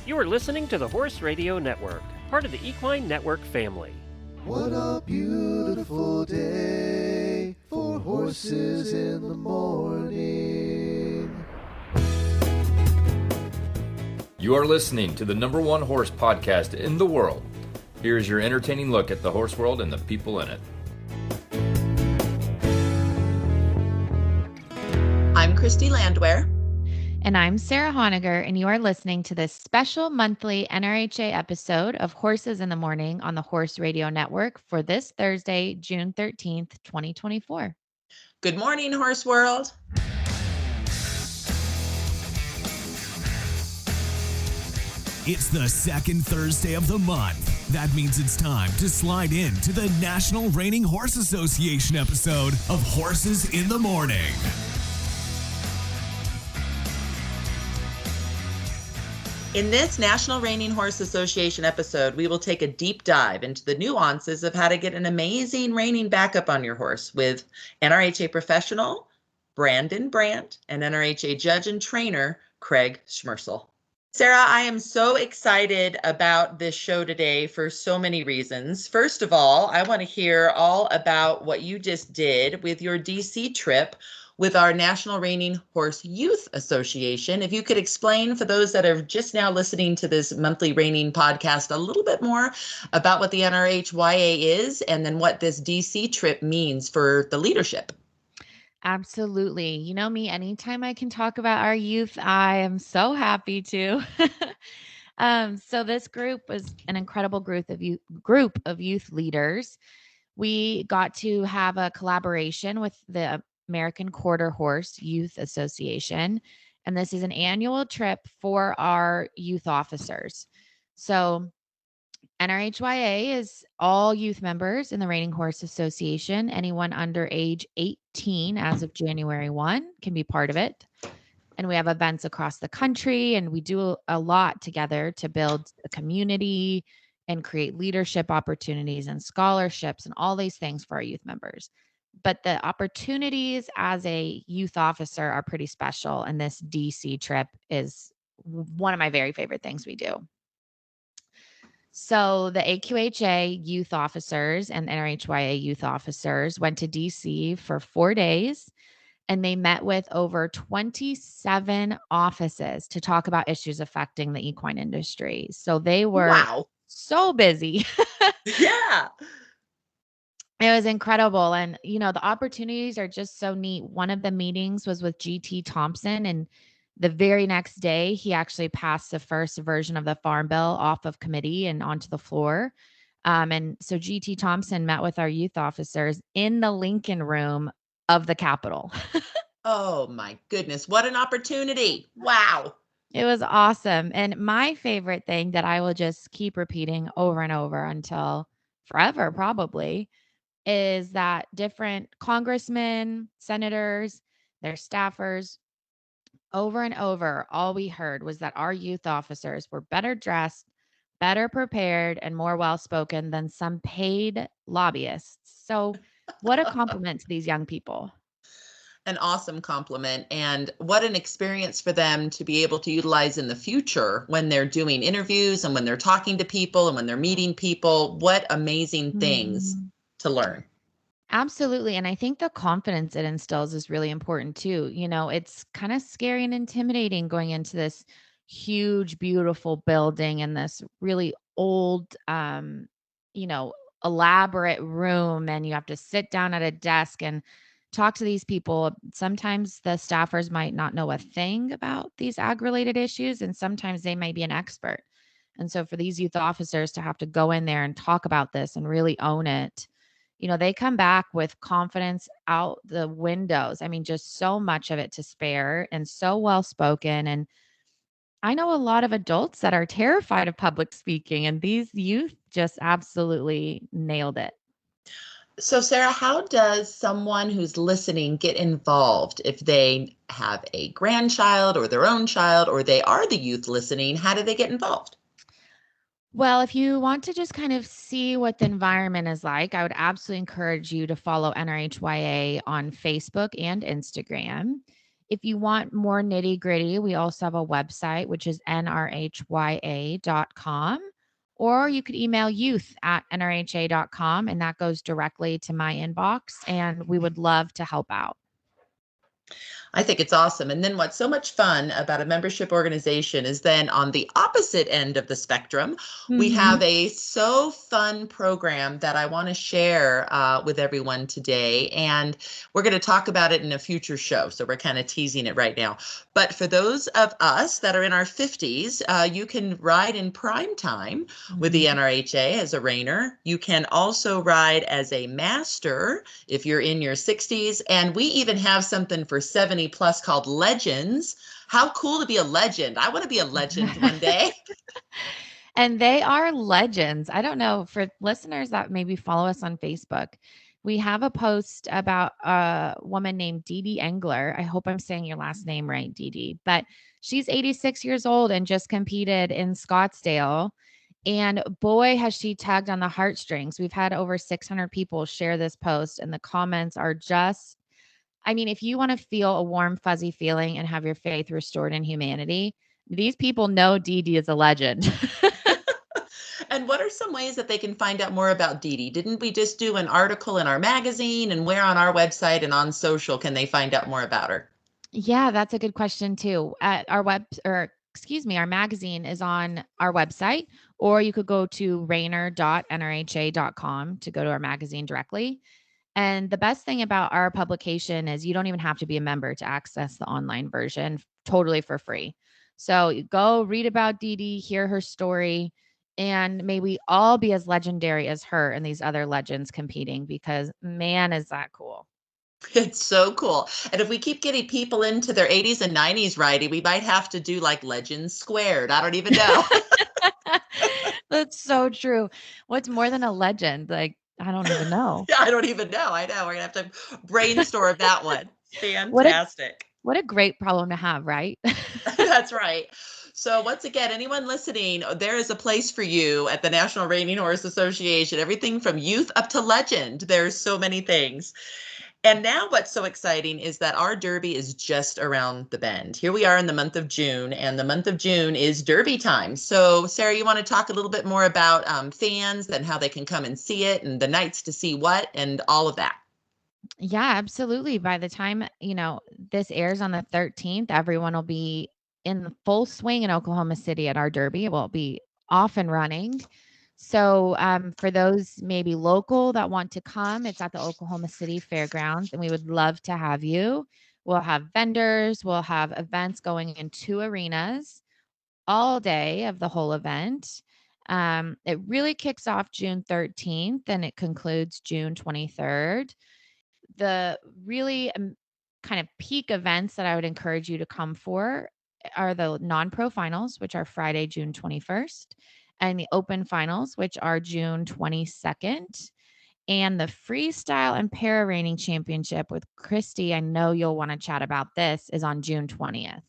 You are listening to the Horse Radio Network, part of the Equine Network family. What a beautiful day for horses in the morning. You are listening to the #1 horse podcast in the world. Here's your entertaining look at the horse world and the people in it. I'm Christy Landwehr. And I'm Sarah Honegger, and you are listening to this special monthly NRHA episode of Horses in the Morning on the Horse Radio Network for this Thursday, June 13th, 2024. Good morning, Horse World. It's the second Thursday of the month. That means it's time to slide in to the National Reining Horse Association episode of Horses in the Morning. In this National Reining Horse Association episode, we will take a deep dive into the nuances of how to get an amazing reining backup on your horse with NRHA professional Brandon Brant and NRHA judge and trainer Craig Schmersal. Sarah, I am so excited about this show today for so many reasons. First of all, I want to hear all about what you just did with your DC trip with our National Reining Horse Youth Association. If you could explain for those that are just now listening to this monthly reining podcast a little bit more about what the NRHA is and then what this DC trip means for the leadership. Absolutely. You know me, anytime I can talk about our youth, I am so happy to. So this group was an incredible group of youth leaders. We got to have a collaboration with the American Quarter Horse Youth Association, and this is an annual trip for our youth officers. So NRHA is all youth members in the Reining Horse Association. Anyone under age 18 as of January 1 can be part of it. And we have events across the country, and we do a lot together to build a community and create leadership opportunities and scholarships and all these things for our youth members. But the opportunities as a youth officer are pretty special. And this DC trip is one of my very favorite things we do. So the AQHA youth officers and NRHYA youth officers went to DC for 4 days, and they met with over 27 offices to talk about issues affecting the equine industry. So they were so busy. Yeah. It was incredible. And, you know, the opportunities are just so neat. One of the meetings was with GT Thompson, and the very next day, he actually passed the first version of the Farm Bill off of committee and onto the floor. And so GT Thompson met with our youth officers in the Lincoln Room of the Capitol. Oh, my goodness. What an opportunity. Wow. It was awesome. And my favorite thing that I will just keep repeating over and over until forever, probably, is that different congressmen, senators, their staffers, over and over, all we heard was that our youth officers were better dressed, better prepared, and more well-spoken than some paid lobbyists. So what a compliment to these young people. An awesome compliment, and what an experience for them to be able to utilize in the future when they're doing interviews and when they're talking to people and when they're meeting people. What amazing things to learn. Absolutely. And I think the confidence it instills is really important too. You know, it's kind of scary and intimidating going into this huge, beautiful building and this really old, elaborate room. And you have to sit down at a desk and talk to these people. Sometimes the staffers might not know a thing about these ag-related issues, and sometimes they may be an expert. And so for these youth officers to have to go in there and talk about this and really own it, you know, they come back with confidence out the windows. I mean, just so much of it to spare and so well-spoken. And I know a lot of adults that are terrified of public speaking, and these youth just absolutely nailed it. So, Sarah, how does someone who's listening get involved if they have a grandchild or their own child, or they are the youth listening? How do they get involved? Well, if you want to just kind of see what the environment is like, I would absolutely encourage you to follow NRHYA on Facebook and Instagram. If you want more nitty gritty, we also have a website, which is nrhya.com, or you could email youth@nrha.com, and that goes directly to my inbox, and we would love to help out. I think it's awesome. And then what's so much fun about a membership organization is then on the opposite end of the spectrum, we have a so fun program that I want to share with everyone today. And we're going to talk about it in a future show. So we're kind of teasing it right now. But for those of us that are in our 50s, you can ride in prime time with the NRHA as a reiner. You can also ride as a master if you're in your 60s. And we even have something for 70 plus called Legends. How cool to be a legend. I want to be a legend one day. And they are legends. I don't know, for listeners that maybe follow us on Facebook, we have a post about a woman named Dee Dee Engler. I hope I'm saying your last name right, Dee Dee. But she's 86 years old and just competed in Scottsdale. And boy, has she tugged on the heartstrings. We've had over 600 people share this post, and the comments are just, I mean, if you want to feel a warm, fuzzy feeling and have your faith restored in humanity, these people know Dee Dee is a legend. And what are some ways that they can find out more about Dee Dee? Didn't we just do an article in our magazine, and where on our website and on social can they find out more about her? Yeah, that's a good question too. Our our magazine is on our website, or you could go to rainer.nrha.com to go to our magazine directly. And the best thing about our publication is you don't even have to be a member to access the online version totally for free. So you go read about Dee Dee, hear her story, and may we all be as legendary as her and these other legends competing, because man, is that cool. It's so cool. And if we keep getting people into their 80s and 90s riding, we might have to do like Legends Squared. I don't even know. That's so true. What's more than a legend? Like, I don't even know. Yeah, I don't even know. I know. We're going to have to brainstorm that one. What a Fantastic. what a great problem to have, right? That's right. So once again, anyone listening, there is a place for you at the National Reining Horse Association. Everything from youth up to legend. There's so many things. And now what's so exciting is that our Derby is just around the bend. Here we are in the month of June, and the month of June is Derby time. So Sarah, you want to talk a little bit more about fans and how they can come and see it, and the nights to see what, and all of that? Yeah, absolutely. By the time, this airs on the 13th, everyone will be in the full swing in Oklahoma City at our Derby. It will be off and running. So, for those maybe local that want to come, it's at the Oklahoma City Fairgrounds, and we would love to have you. We'll have vendors, we'll have events going in 2 arenas all day of the whole event. It really kicks off June 13th and it concludes June 23rd. The really kind of peak events that I would encourage you to come for are the non-pro finals, which are Friday, June 21st, and the open finals, which are June 22nd, and the freestyle and para reining championship with Christy. I know you'll want to chat about this, is on June 20th.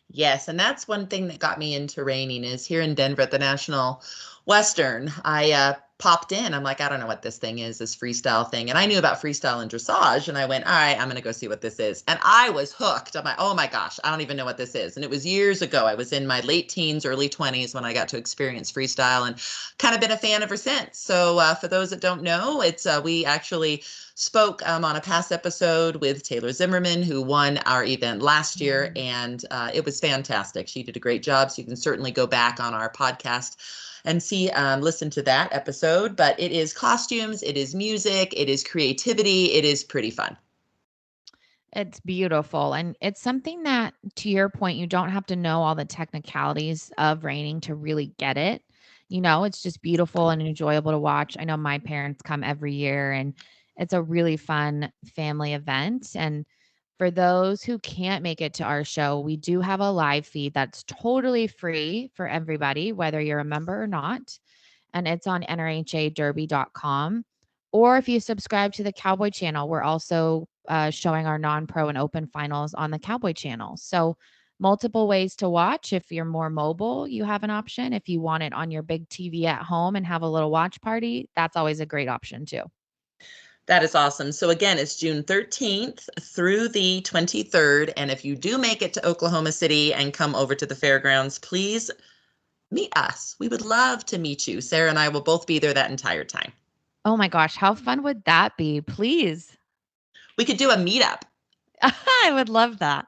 Yes, and that's one thing that got me into reining is here in Denver at the National Western. I popped in. I'm like, I don't know what this thing is, this freestyle thing. And I knew about freestyle and dressage. And I went, all right, I'm going to go see what this is. And I was hooked. I'm like, oh my gosh, I don't even know what this is. And it was years ago. I was in my late teens, early 20s when I got to experience freestyle, and kind of been a fan ever since. So for those that don't know, it's we actually spoke on a past episode with Taylor Zimmerman, who won our event last year. And it was fantastic. She did a great job. So you can certainly go back on our podcast and see, listen to that episode. But it is costumes, it is music, it is creativity, it is pretty fun. It's beautiful. And it's something that, to your point, you don't have to know all the technicalities of reining to really get it. It's just beautiful and enjoyable to watch. I know my parents come every year, and it's a really fun family event. And for those who can't make it to our show, we do have a live feed that's totally free for everybody, whether you're a member or not. And it's on nrhaderby.com. Or if you subscribe to the Cowboy channel, we're also showing our non-pro and open finals on the Cowboy channel. So multiple ways to watch. If you're more mobile, you have an option. If you want it on your big TV at home and have a little watch party, that's always a great option too. That is awesome. So again, it's June 13th through the 23rd. And if you do make it to Oklahoma City and come over to the fairgrounds, please meet us. We would love to meet you. Sarah and I will both be there that entire time. Oh my gosh, how fun would that be? Please. We could do a meetup. I would love that.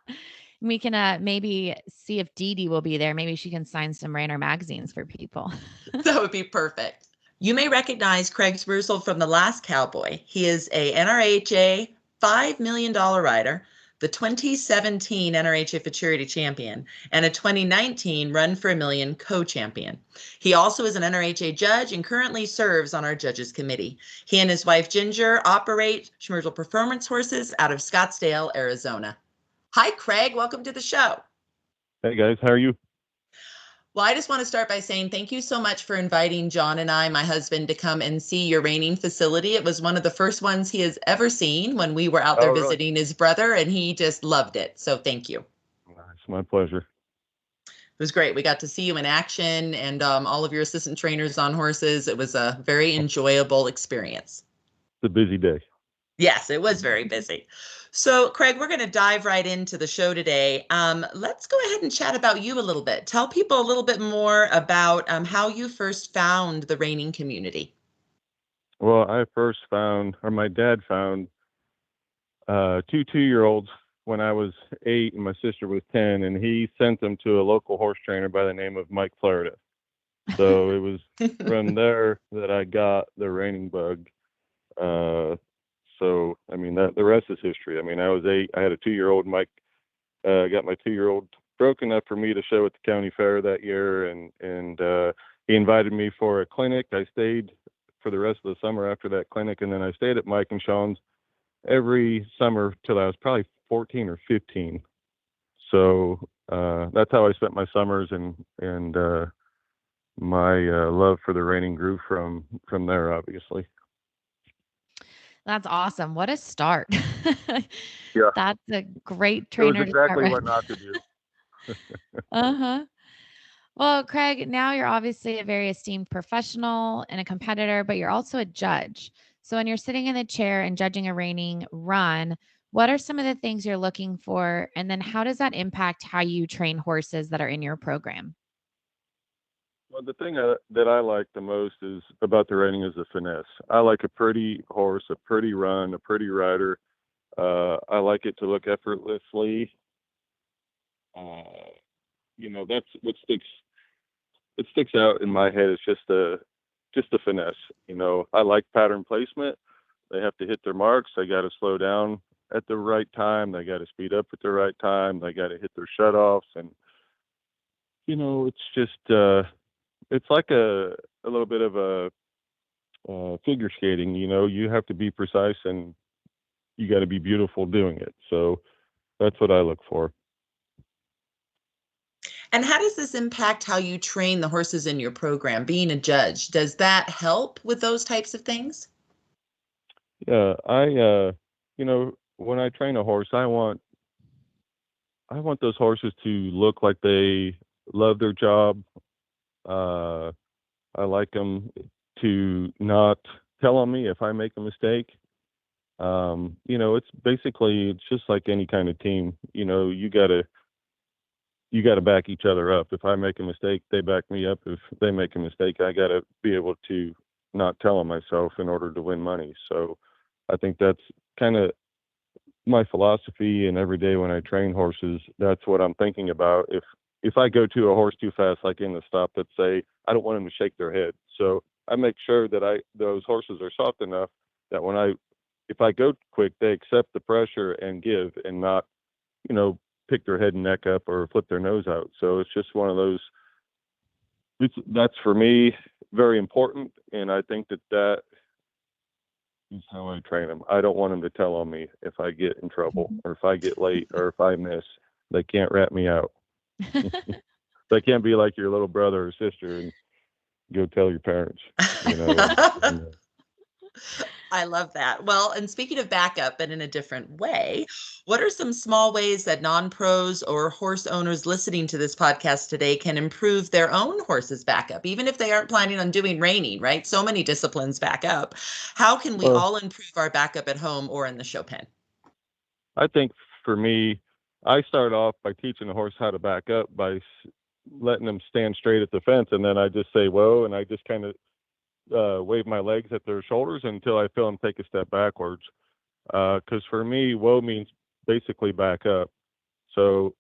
We can maybe see if Dee Dee will be there. Maybe she can sign some Rainer magazines for people. That would be perfect. You may recognize Craig Schmersal from The Last Cowboy. He is a NRHA $5 million rider, the 2017 NRHA Futurity Champion, and a 2019 Run for a Million co-champion. He also is an NRHA judge and currently serves on our judges committee. He and his wife Ginger operate Schmersal Performance Horses out of Scottsdale, Arizona. Hi, Craig. Welcome to the show. Hey, guys. How are you? Well, I just want to start by saying thank you so much for inviting John and I, my husband, to come and see your reining facility. It was one of the first ones he has ever seen when we were out there visiting his brother, and he just loved it. So thank you. It's my pleasure. It was great. We got to see you in action and all of your assistant trainers on horses. It was a very enjoyable experience. It's a busy day. Yes, it was very busy. So, Craig, we're going to dive right into the show today. Let's go ahead and chat about you a little bit. Tell people a little bit more about how you first found the reining community. Well, my dad found two 2-year-olds when I was 8 and my sister was 10, and he sent them to a local horse trainer by the name of Mike Florida. So it was from there that I got the reining bug. So, I mean, the rest is history. I mean, I was 8. I had a 2-year-old. Mike got my 2-year-old broken up for me to show at the county fair that year, and he invited me for a clinic. I stayed for the rest of the summer after that clinic, and then I stayed at Mike and Sean's every summer till I was probably 14 or 15. So that's how I spent my summers, and my love for the reining grew from there, obviously. That's awesome. What a start. Yeah. That's a great trainer. It was exactly what not to do. Uh-huh. Well, Craig, now you're obviously a very esteemed professional and a competitor, but you're also a judge. So when you're sitting in the chair and judging a reining run, what are some of the things you're looking for? And then how does that impact how you train horses that are in your program? Well, the thing that I like the most is about the reining is the finesse. I like a pretty horse, a pretty run, a pretty rider. I like it to look effortlessly. That's what sticks out in my head is just the finesse. I like pattern placement. They have to hit their marks. They got to slow down at the right time. They got to speed up at the right time. They got to hit their shutoffs, and it's just it's like a little bit of a figure skating. You have to be precise and you got to be beautiful doing it. So that's what I look for. And how does this impact how you train the horses in your program? Being a judge, does that help with those types of things? Yeah, when I train a horse, I want those horses to look like they love their job. I like them to not tell on me if I make a mistake. It's just like any kind of team. You gotta back each other up. If I make a mistake, they back me up. If they make a mistake, I gotta be able to not tell on myself in order to win money. So I think that's kind of my philosophy, and every day when I train horses, that's what I'm thinking about. If I go to a horse too fast, like in the stop, let's say, I don't want them to shake their head. So I make sure that those horses are soft enough that if I go quick, they accept the pressure and give, and not, pick their head and neck up or flip their nose out. So it's just one of those. That's for me very important, and I think that is how I train them. I don't want them to tell on me if I get in trouble or if I get late or if I miss. They can't rat me out. They can't be like your little brother or sister and go tell your parents. I love that. Well, and speaking of backup, but in a different way, what are some small ways that non-pros or horse owners listening to this podcast today can improve their own horse's backup, even if they aren't planning on doing reining, right? So many disciplines back up. How can we Well, all improve our backup at home or in the show pen? I think for me, I start off by teaching the horse how to back up by letting them stand straight at the fence, and then I just say whoa, and I just kind of wave my legs at their shoulders until I feel them take a step backwards. Because for me, whoa means basically back up. So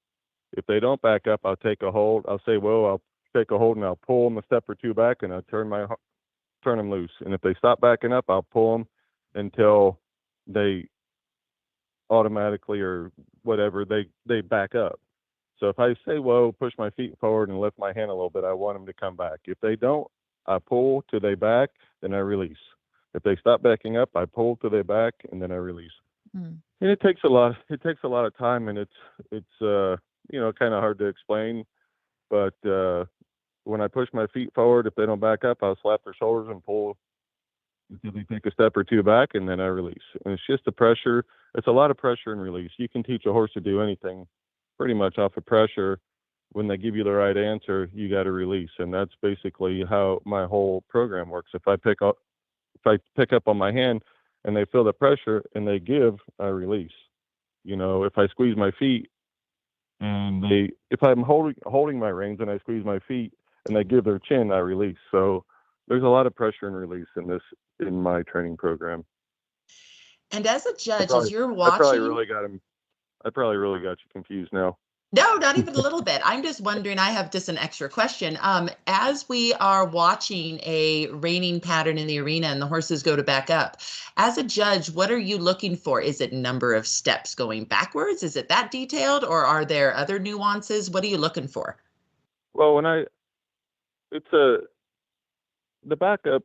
if they don't back up, I'll take a hold. I'll say whoa. I'll take a hold and I'll pull them a step or two back, and I'll turn them loose. And if they stop backing up, I'll pull them until they automatically or whatever they back up. So if I say whoa, push my feet forward and lift my hand a little bit, I want them to come back. If they don't, I pull till they back, then I release. If they stop backing up, I pull till they back, and then I release. And it takes a lot. It takes a lot of time, and it's kind of hard to explain. But when I push my feet forward, if they don't back up, I'll slap their shoulders and pull until they take a step or two back, and then I release. And it's just the pressure. It's a lot of pressure and release. You can teach a horse to do anything pretty much off of pressure. When they give you the right answer, you got to release. And that's basically how my whole program works. If I pick up on my hand and they feel the pressure and they give, I release. If I squeeze my feet and if I'm holding my reins and I squeeze my feet and they give their chin, I release. So there's a lot of pressure and release in my training program. And as a judge, as you're watching, I probably really got you confused now. No, not even a little bit. I'm just wondering, I have just an extra question. As we are watching a reining pattern in the arena and the horses go to back up, as a judge, what are you looking for? Is it number of steps going backwards? Is it that detailed, or are there other nuances? What are you looking for? Well, the backup,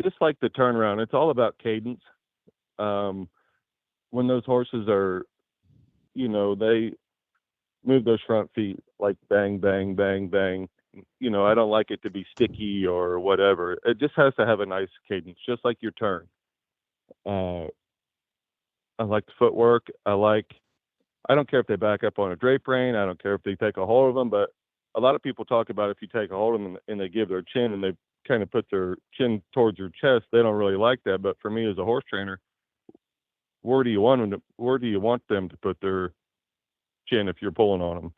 just like the turnaround, it's all about cadence. When those horses are, they move those front feet like bang, bang, bang, bang. I don't like it to be sticky or whatever. It just has to have a nice cadence, just like your turn. I like the footwork. I don't care if they back up on a drape rein. I don't care if they take a hold of them, but a lot of people talk about if you take a hold of them and they give their chin and they kind of put their chin towards your chest, they don't really like that. But for me as a horse trainer, where do you want them to put their chin if you're pulling on them?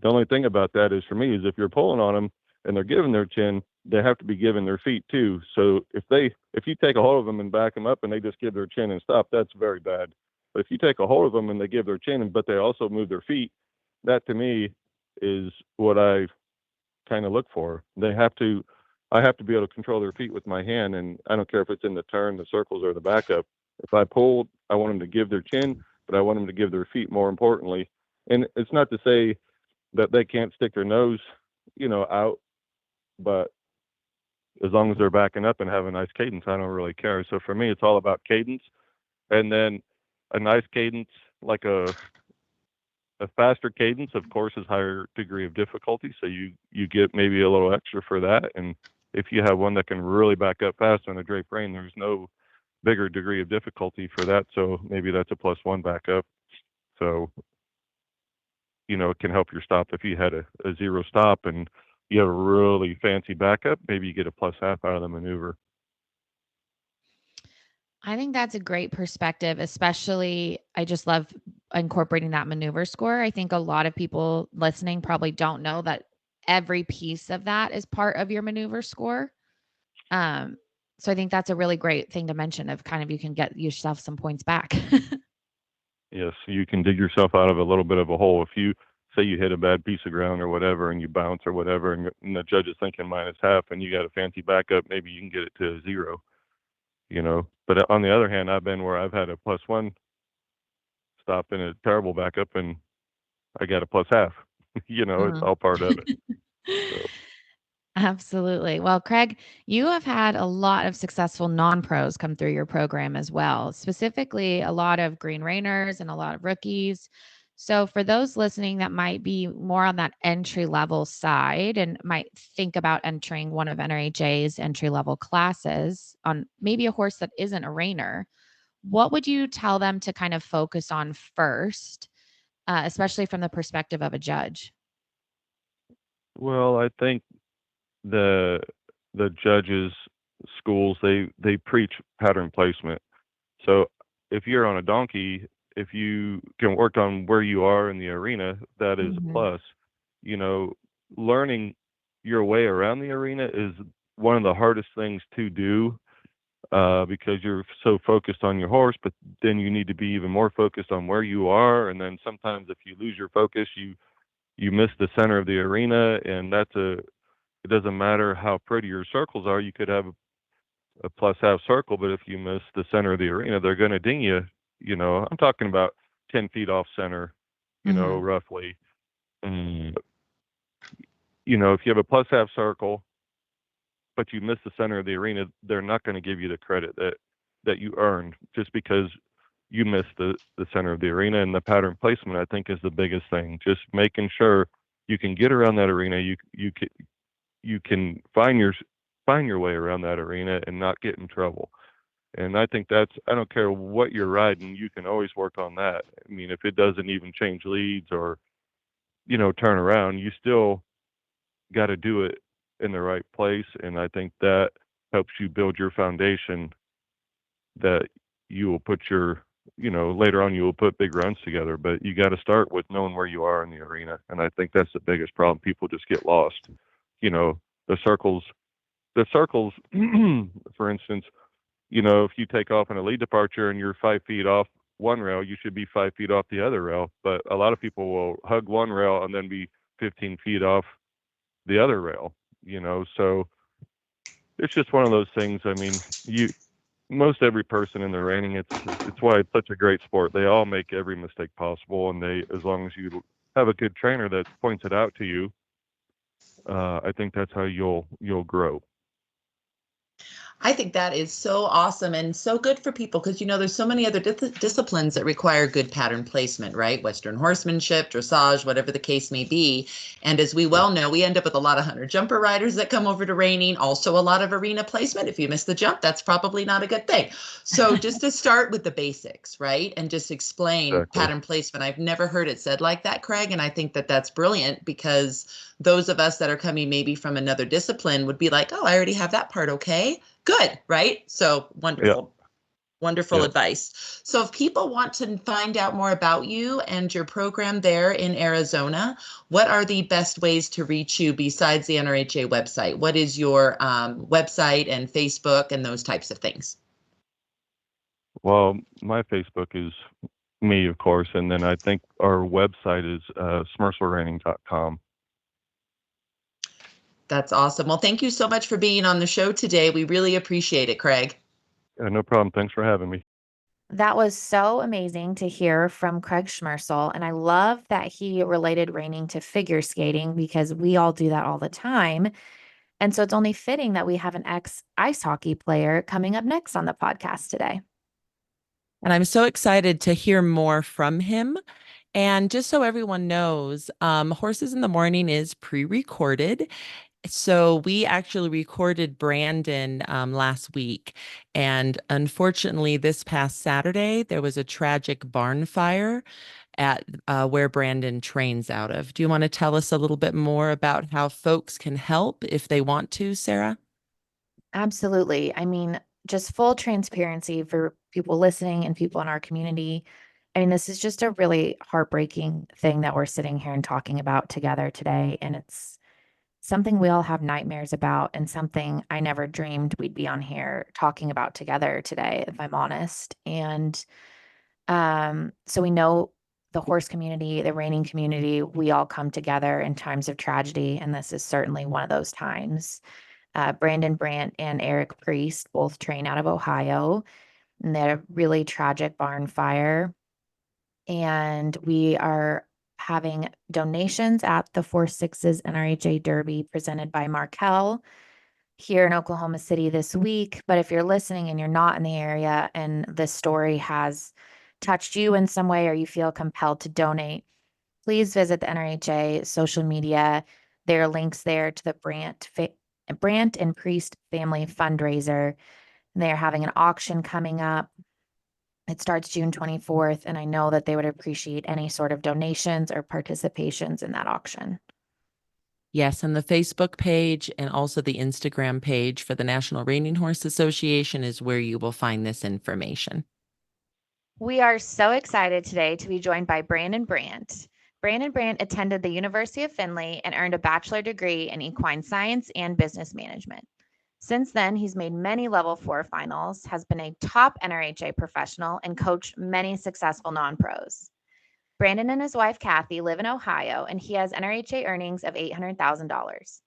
The only thing about that is, for me, is if you're pulling on them and they're giving their chin, they have to be giving their feet too. So if you take a hold of them and back them up and they just give their chin and stop, that's very bad. But if you take a hold of them and they give their chin, but they also move their feet, that to me is what I kind of look for. I have to be able to control their feet with my hand, and I don't care if it's in the turn, the circles, or the backup. If I pull, I want them to give their chin, but I want them to give their feet more importantly. And it's not to say that they can't stick their nose, out, but as long as they're backing up and have a nice cadence, I don't really care. So for me, it's all about cadence, and then a nice cadence, like a faster cadence, of course, is higher degree of difficulty. So you get maybe a little extra for that. And if you have one that can really back up fast on a drape rein, there's no bigger degree of difficulty for that. So maybe that's a +1 backup. So, it can help your stop. If you had a 0 stop and you have a really fancy backup, maybe you get a +1/2 out of the maneuver. I think that's a great perspective, especially I just love incorporating that maneuver score. I think a lot of people listening probably don't know that every piece of that is part of your maneuver score. So I think that's a really great thing to mention, of kind of, you can get yourself some points back. Yes, you can dig yourself out of a little bit of a hole. If you say you hit a bad piece of ground or whatever and you bounce or whatever, and the judge is thinking -1/2 and you got a fancy backup, maybe you can get it to 0, But on the other hand, I've been where I've had a +1 stop in a terrible backup and I got a +1/2. It's all part of it. So. Absolutely. Well, Craig, you have had a lot of successful non-pros come through your program as well, specifically a lot of green reiners and a lot of rookies. So for those listening that might be more on that entry level side and might think about entering one of NRHA's entry level classes on maybe a horse that isn't a reiner, what would you tell them to kind of focus on first, especially from the perspective of a judge? Well, I think the judges schools they preach pattern placement. So if you're on a donkey, if you can work on where you are in the arena, that is a Mhm. plus. You know, learning your way around the arena is one of the hardest things to do, because you're so focused on your horse, but then you need to be even more focused on where you are. And then sometimes if you lose your focus, you miss the center of the arena, and it doesn't matter how pretty your circles are. You could have a plus half circle, but if you miss the center of the arena, they're going to ding you. You know, I'm talking about 10 feet off center, Mhm. roughly. Mm, if you have a plus half circle, but you miss the center of the arena, they're not going to give you the credit that you earned just because you missed the center of the arena. And the pattern placement, I think, is the biggest thing. Just making sure you can get around that arena. You can find your way around that arena and not get in trouble. And I think I don't care what you're riding, you can always work on that. I mean, if it doesn't even change leads or, turn around, you still got to do it in the right place. And I think that helps you build your foundation that you will put later on you will put big runs together. But you got to start with knowing where you are in the arena. And I think that's the biggest problem. People just get lost. You know, the circles, for instance, if you take off in a lead departure and you're 5 feet off one rail, you should be 5 feet off the other rail. But a lot of people will hug one rail and then be 15 feet off the other rail, so it's just one of those things. I mean, most every person in the reining, it's why it's such a great sport. They all make every mistake possible, and as long as you have a good trainer that points it out to you, I think that's how you'll grow. I think that is so awesome and so good for people because, there's so many other disciplines that require good pattern placement, right? Western horsemanship, dressage, whatever the case may be. And as we well know, we end up with a lot of hunter jumper riders that come over to reining, also a lot of arena placement. If you miss the jump, that's probably not a good thing. So just to start with the basics, right? And just explain Exactly. pattern placement. I've never heard it said like that, Craig. And I think that that's brilliant because those of us that are coming maybe from another discipline would be like, oh, I already have that part. Okay. Good, right? So Yeah. wonderful Yeah. advice. So if people want to find out more about you and your program there in Arizona, what are the best ways to reach you besides the NRHA website? What is your website and Facebook and those types of things? Well, my Facebook is me, of course, and then I think our website is schmersalreining.com. That's awesome. Well, thank you so much for being on the show today. We really appreciate it, Craig. No problem. Thanks for having me. That was so amazing to hear from Craig Schmersal. And I love that he related reining to figure skating because we all do that all the time. And so it's only fitting that we have an ex ice hockey player coming up next on the podcast today. And I'm so excited to hear more from him. And just so everyone knows, Horses in the Morning is pre-recorded. So we actually recorded Brandon last week. And unfortunately, this past Saturday, there was a tragic barn fire at where Brandon trains out of. Do you want to tell us a little bit more about how folks can help if they want to, Sarah? Absolutely. I mean, just full transparency for people listening and people in our community. I mean, this is just a really heartbreaking thing that we're sitting here and talking about together today. And it's something we all have nightmares about and something I never dreamed we'd be on here talking about together today, if I'm honest. And so we know the horse community, the reining community, we all come together in times of tragedy. And this is certainly one of those times. Brandon Brant and Eric Priest both train out of Ohio, and they had a really tragic barn fire. And we are having donations at the 4/6s NRHA Derby presented by Markel here in Oklahoma City this week. But if you're listening and you're not in the area and this story has touched you in some way or you feel compelled to donate, please visit the NRHA social media. There are links there to the Brant and Priest Family Fundraiser. They're having an auction coming up. It starts June 24th, and I know that they would appreciate any sort of donations or participations in that auction. Yes, and the Facebook page and also the Instagram page for the National Reining Horse Association is where you will find this information. We are so excited today to be joined by Brandon Brant. Brandon Brant attended the University of Findlay and earned a bachelor degree in equine science and business management. Since then, he's made many Level 4 finals, has been a top NRHA professional, and coached many successful non-pros. Brandon and his wife, Kathy, live in Ohio, and he has NRHA earnings of $800,000.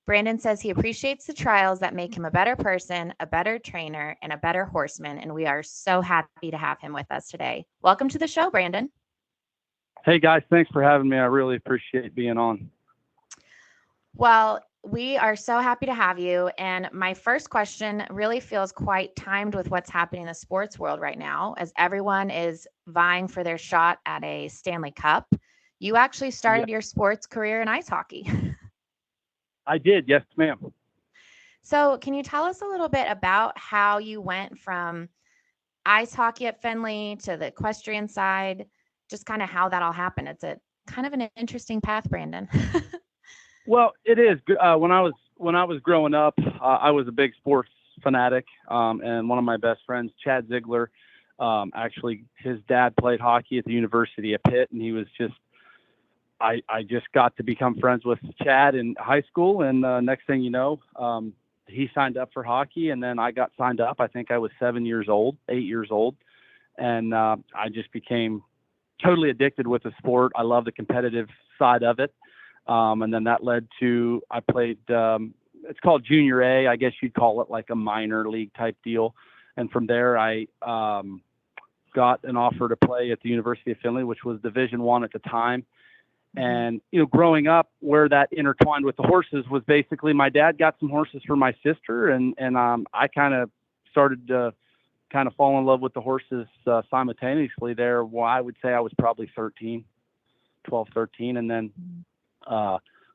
Brandon says he appreciates the trials that make him a better person, a better trainer, and a better horseman, and we are so happy to have him with us today. Welcome to the show, Brandon. Hey, guys. Thanks for having me. I really appreciate being on. Well, we are so happy to have you. And my first question really feels quite timed with what's happening in the sports world right now, as everyone is vying for their shot at a Stanley Cup. You actually started your sports career in ice hockey. I did. Yes, ma'am. So can you tell us a little bit about how you went from ice hockey at Findlay to the equestrian side, just kind of how that all happened? It's a kind of an interesting path, Brandon. Well, it is. When I was growing up, I was a big sports fanatic, and one of my best friends, Chad Ziegler, actually, his dad played hockey at the University of Pitt, and he was just. I just got to become friends with Chad in high school, and next thing you know, he signed up for hockey, and then I got signed up. I think I was 8 years old, and I just became totally addicted with the sport. I love the competitive side of it. And then that led to, I played, it's called Junior A. I guess you'd call it like a minor league type deal. And from there, I got an offer to play at the University of Findlay, which was Division I at the time. And, growing up, where that intertwined with the horses was basically my dad got some horses for my sister. And I kind of started to kind of fall in love with the horses simultaneously there. Well, I would say I was probably 12, 13. And then,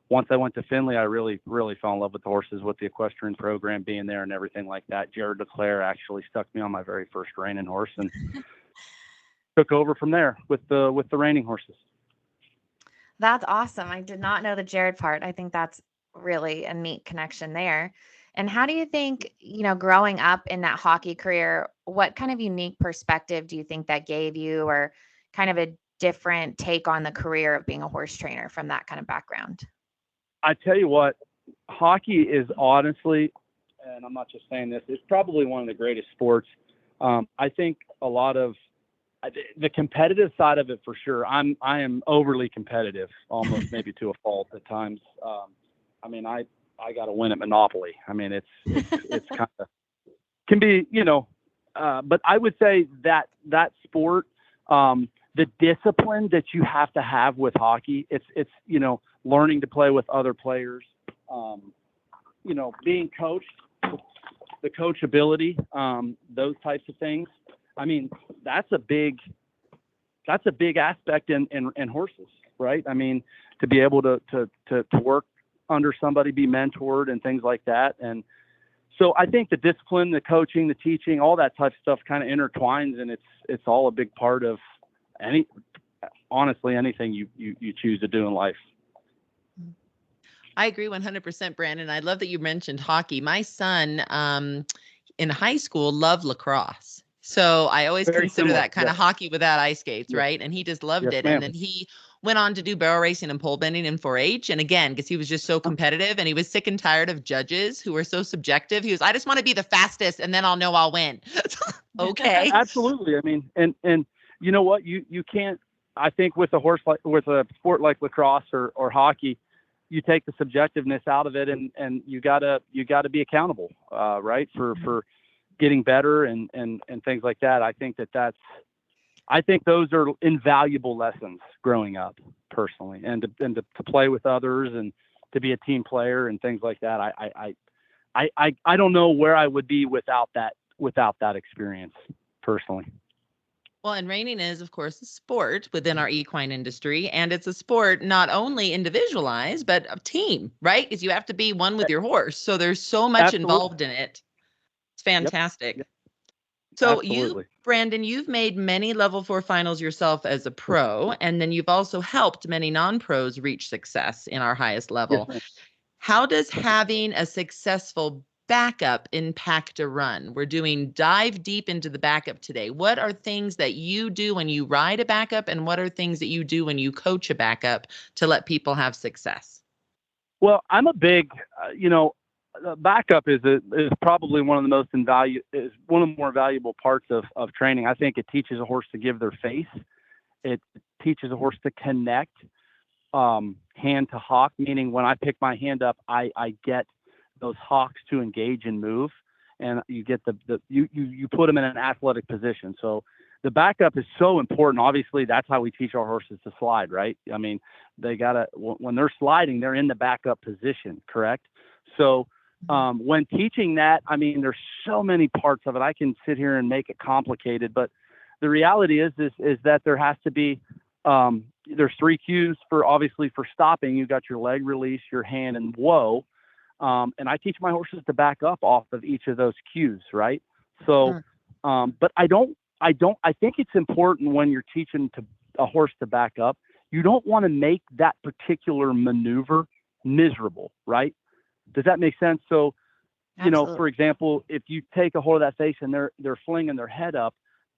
once I went to Findlay, I really, really fell in love with the horses, with the equestrian program being there and everything like that. Jared LeClaire actually stuck me on my very first reining horse and took over from there with the reining horses. That's awesome. I did not know the Jared part. I think that's really a neat connection there. And how do you think, growing up in that hockey career, what kind of unique perspective do you think that gave you, or kind of a different take on the career of being a horse trainer from that kind of background? I tell you what, hockey is honestly, and I'm not just saying this, it's probably one of the greatest sports. I think a lot of the competitive side of it, for sure. I am overly competitive, almost maybe to a fault at times. I got to win at Monopoly. It's kind of can be, but I would say that sport, the discipline that you have to have with hockey, it's learning to play with other players, being coached, the coachability, those types of things. That's a big aspect in horses, right? To be able to work under somebody, be mentored and things like that. And so I think the discipline, the coaching, the teaching, all that type of stuff kind of intertwines, and it's all a big part of anything you choose to do in life. I agree 100%, Brandon. I love that you mentioned hockey. My son in high school loved lacrosse. So I always consider that kind of hockey without ice skates, right? And he just loved it. Ma'am. And then he went on to do barrel racing and pole bending in 4-H. And again, because he was just so competitive and he was sick and tired of judges who were so subjective. He was, I just want to be the fastest and then I'll know I'll win. Okay. Absolutely. And you know what? You can't, I think with a sport like lacrosse or hockey, you take the subjectiveness out of it and you gotta be accountable, right? For getting better and things like that. I think those are invaluable lessons growing up personally, and to play with others and to be a team player and things like that. I don't know where I would be without that experience personally. Well, and reining is, of course, a sport within our equine industry. And it's a sport not only individualized, but a team, right? Because you have to be one with your horse. So there's so much Absolutely. involved in it. It's fantastic. Yep. So Absolutely. Brandon, you've made many level 4 finals yourself as a pro, and then you've also helped many non-pros reach success in our highest level. Yes, How does having a successful backup impact a run? We're doing dive deep into the backup today. What are things that you do when you ride a backup, and what are things that you do when you coach a backup to let people have success? Well, I'm a big, backup is probably one of the one of the more valuable parts of training. I think it teaches a horse to give their face. It teaches a horse to connect hand to hock, meaning when I pick my hand up, I get those hocks to engage and move, and you get you put them in an athletic position. So the backup is so important. Obviously, that's how we teach our horses to slide, right? I mean, they gotta, when they're sliding, they're in the backup position, correct? So when teaching that, I mean, there's so many parts of it. I can sit here and make it complicated, but the reality is that there has to be, there's 3 cues obviously for stopping. You got your leg release, your hand, and whoa. And I teach my horses to back up off of each of those cues, right? So, but I think it's important when you're teaching a horse to back up, you don't want to make that particular maneuver miserable, right? Does that make sense? So, Absolutely. For example, if you take a hold of that face and they're flinging their head up,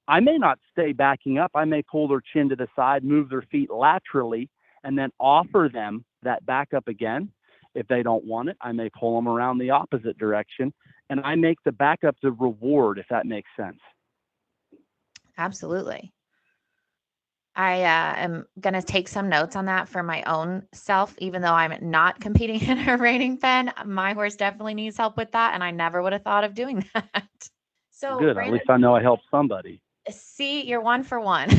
I may not stay backing up. I may pull their chin to the side, move their feet laterally, and then offer them that backup again. If they don't want it, I may pull them around the opposite direction, and I make the backup the reward, if that makes sense. Absolutely. I am going to take some notes on that for my own self, even though I'm not competing in a reining pen. My horse definitely needs help with that, and I never would have thought of doing that. So good. Brandon, At least I know I helped somebody. See, you're 1 for 1.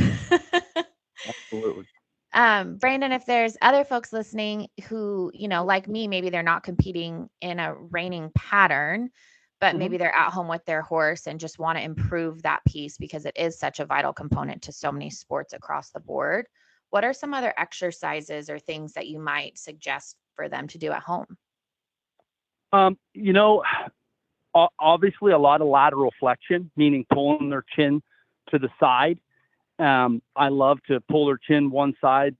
Absolutely. Brandon, if there's other folks listening who, like me, maybe they're not competing in a reining pattern, but maybe they're at home with their horse and just want to improve that piece because it is such a vital component to so many sports across the board. What are some other exercises or things that you might suggest for them to do at home? Obviously a lot of lateral flexion, meaning pulling their chin to the side. I love to pull their chin to one side,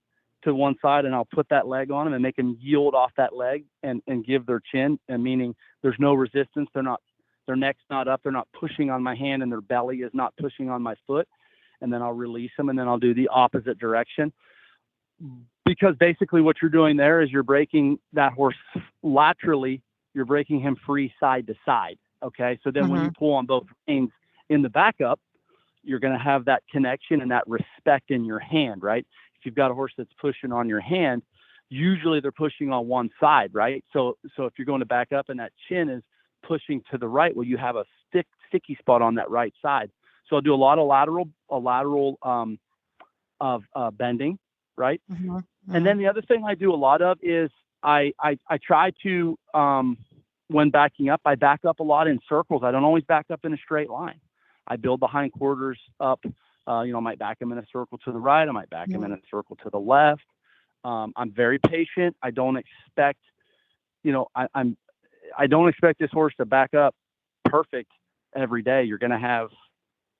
and I'll put that leg on them and make them yield off that leg and give their chin, and meaning there's no resistance. Their neck's not up. They're not pushing on my hand, and their belly is not pushing on my foot. And then I'll release them, and then I'll do the opposite direction. Because basically what you're doing there is you're breaking that horse laterally. You're breaking him free side to side. Okay. So then when you pull on both reins in the backup, you're going to have that connection and that respect in your hand, right? If you've got a horse that's pushing on your hand, usually they're pushing on one side, right? So if you're going to back up and that chin is pushing to the right, well, you have a sticky spot on that right side. So I'll do a lot of lateral bending, right? And then the other thing I do a lot of is I try to, when backing up, I back up a lot in circles. I don't always back up in a straight line. I build the hindquarters up. I might back them in a circle to the right. I might back them in a circle to the left. I'm very patient. I don't expect, I don't expect this horse to back up perfect every day. You're going to have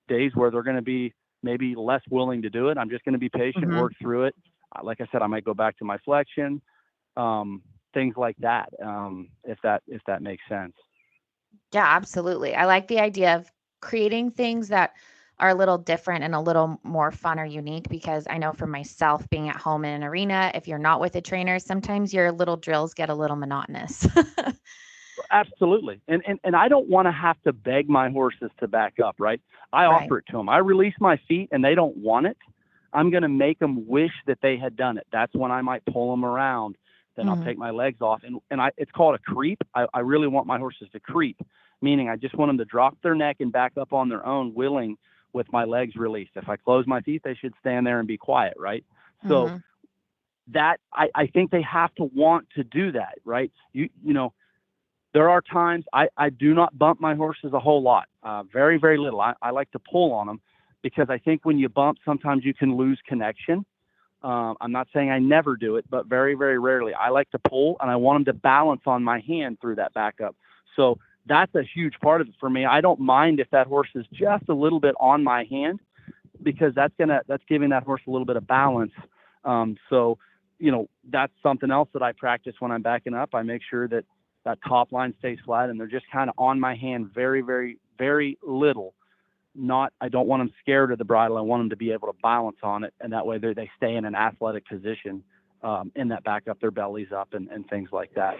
days where they're going to be maybe less willing to do it. I'm just going to be patient, work through it. Like I said, I might go back to my flexion, things like that. If that makes sense. Yeah, absolutely. I like the idea of creating things that are a little different and a little more fun or unique, because I know for myself, being at home in an arena, if you're not with a trainer, sometimes your little drills get a little monotonous. Absolutely. And I don't want to have to beg my horses to back up, right? I offer it to them. I release my feet and they don't want it. I'm going to make them wish that they had done it. That's when I might pull them around. Then I'll take my legs off. And it's called a creep. I really want my horses to creep, meaning I just want them to drop their neck and back up on their own, willing, with my legs released. If I close my feet, they should stand there and be quiet, right? So that I think they have to want to do that, right? You know, there are times I do not bump my horses a whole lot, very, very little. I like to pull on them because I think when you bump, sometimes you can lose connection. I'm not saying I never do it, but very, very rarely. I like to pull, and I want them to balance on my hand through that backup. So that's a huge part of it for me. I don't mind if that horse is just a little bit on my hand, because that's giving that horse a little bit of balance. So, that's something else that I practice when I'm backing up. I make sure that that top line stays flat and they're just kind of on my hand very, very, very little. I don't want them scared of the bridle. I want them to be able to balance on it. And that way they stay in an athletic position in that backup, their bellies up and things like that.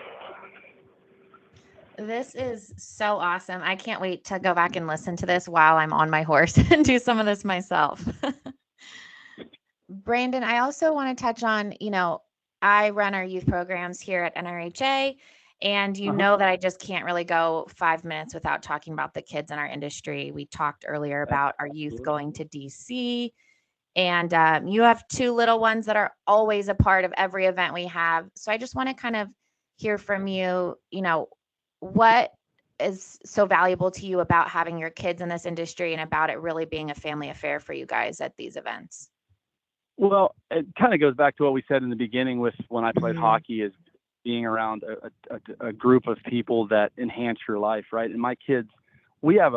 This is so awesome. I can't wait to go back and listen to this while I'm on my horse and do some of this myself. Brandon, I also want to touch on, I run our youth programs here at NRHA, and you know that I just can't really go 5 minutes without talking about the kids in our industry. We talked earlier about our youth going to DC, and you have 2 little ones that are always a part of every event we have. So I just want to kind of hear from you, what is so valuable to you about having your kids in this industry and about it really being a family affair for you guys at these events? Well, it kind of goes back to what we said in the beginning with when I played hockey, is being around a group of people that enhance your life, right? And my kids, we have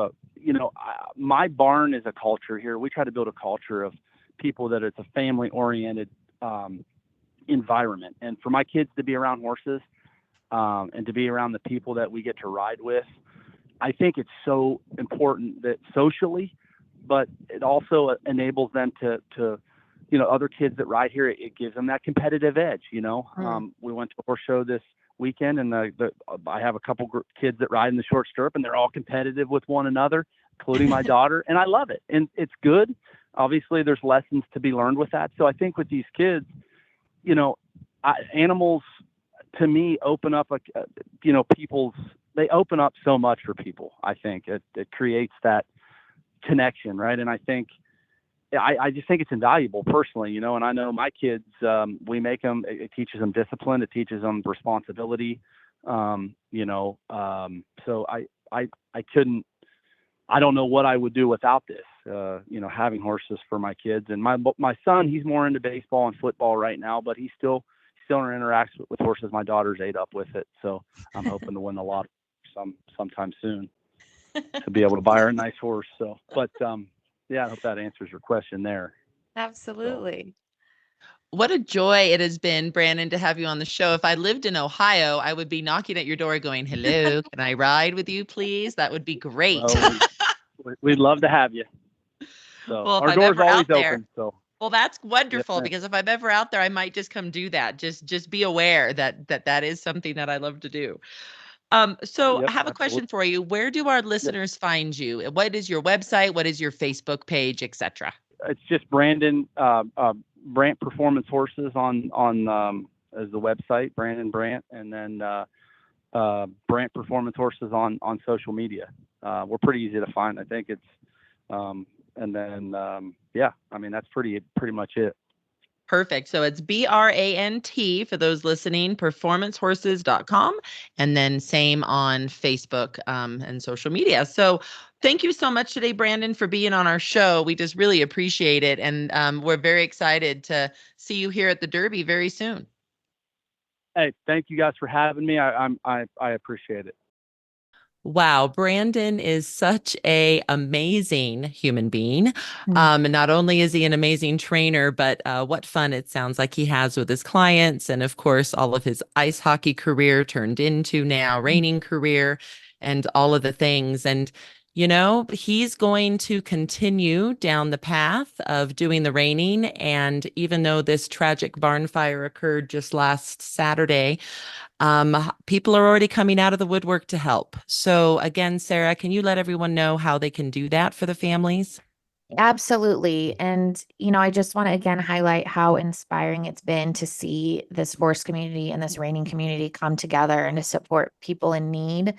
my barn is a culture here. We try to build a culture of people that it's a family-oriented environment. And for my kids to be around horses and to be around the people that we get to ride with, I think it's so important that socially, but it also enables them to other kids that ride here, it gives them that competitive edge. We went to a horse show this weekend, and I have a couple kids that ride in the short stirrup, and they're all competitive with one another, including my daughter, and I love it. And it's good. Obviously, there's lessons to be learned with that. So I think with these kids, animals to me open up they open up so much for people. I think it creates that connection, right? And I think I just think it's invaluable personally, and I know my kids, we make them, it teaches them discipline. It teaches them responsibility. So I don't know what I would do without this, having horses for my kids. And my son, he's more into baseball and football right now, but he still interacts with horses. My daughter's ate up with it. So I'm hoping to win the lottery sometime soon to be able to buy her a nice horse. So, but, yeah, I hope that answers your question there. Absolutely. What a joy it has been, Brandon, to have you on the show. If I lived in Ohio, I would be knocking at your door going, hello, can I ride with you, please? That would be great. Well, we'd love to have you. So well, our door's always open. So. Well, that's wonderful, Yes, because if I'm ever out there, I might just come do that. Just be aware that is something that I love to do. So I have a question for you. Where do our listeners find you? What is your website? What is your Facebook page, etc.? It's just Brandon, Brant Performance Horses on as the website, Brandon Brant, and then Brant Performance Horses on social media. We're pretty easy to find. I think it's, and then that's pretty much it. Perfect. So it's BRANT for those listening, performancehorses.com, and then same on Facebook and social media. So thank you so much today, Brandon, for being on our show. We just really appreciate it. And we're very excited to see you here at the Derby very soon. Hey, thank you guys for having me. I appreciate it. Wow, Brandon is such a amazing human being. Not only is he an amazing trainer, but what fun it sounds like he has with his clients. And of course, all of his ice hockey career turned into now reining career and all of the things. And, he's going to continue down the path of doing the reining. And even though this tragic barn fire occurred just last Saturday, people are already coming out of the woodwork to help. So again, Sarah, can you let everyone know how they can do that for the families? Absolutely. And, I just want to again highlight how inspiring it's been to see this horse community and this reining community come together and to support people in need.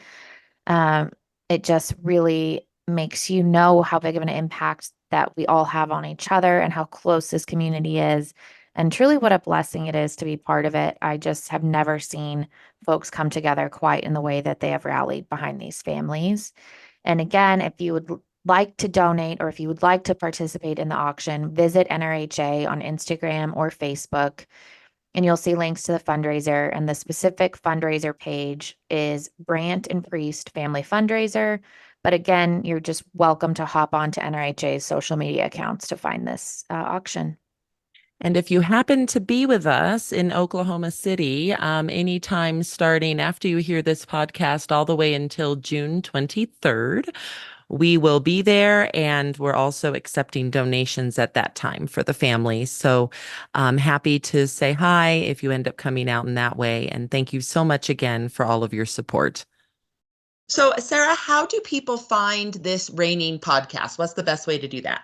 It just really makes you know how big of an impact that we all have on each other and how close this community is. And truly what a blessing it is to be part of it. I just have never seen folks come together quite in the way that they have rallied behind these families. And again, if you would like to donate or if you would like to participate in the auction, visit NRHA on Instagram or Facebook, and you'll see links to the fundraiser. And the specific fundraiser page is Brant and Priest Family Fundraiser. But again, you're just welcome to hop on to NRHA's social media accounts to find this auction. And if you happen to be with us in Oklahoma City, anytime starting after you hear this podcast all the way until June 23rd, we will be there, and we're also accepting donations at that time for the family. So I'm happy to say hi if you end up coming out in that way. And thank you so much again for all of your support. So, Sarah, how do people find this reining podcast? What's the best way to do that?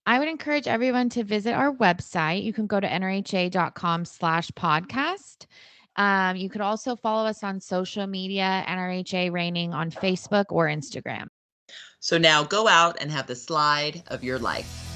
I would encourage everyone to visit our website. You can go to nrha.com/podcast. You could also follow us on social media, NRHA Reining on Facebook or Instagram. So now go out and have the slide of your life.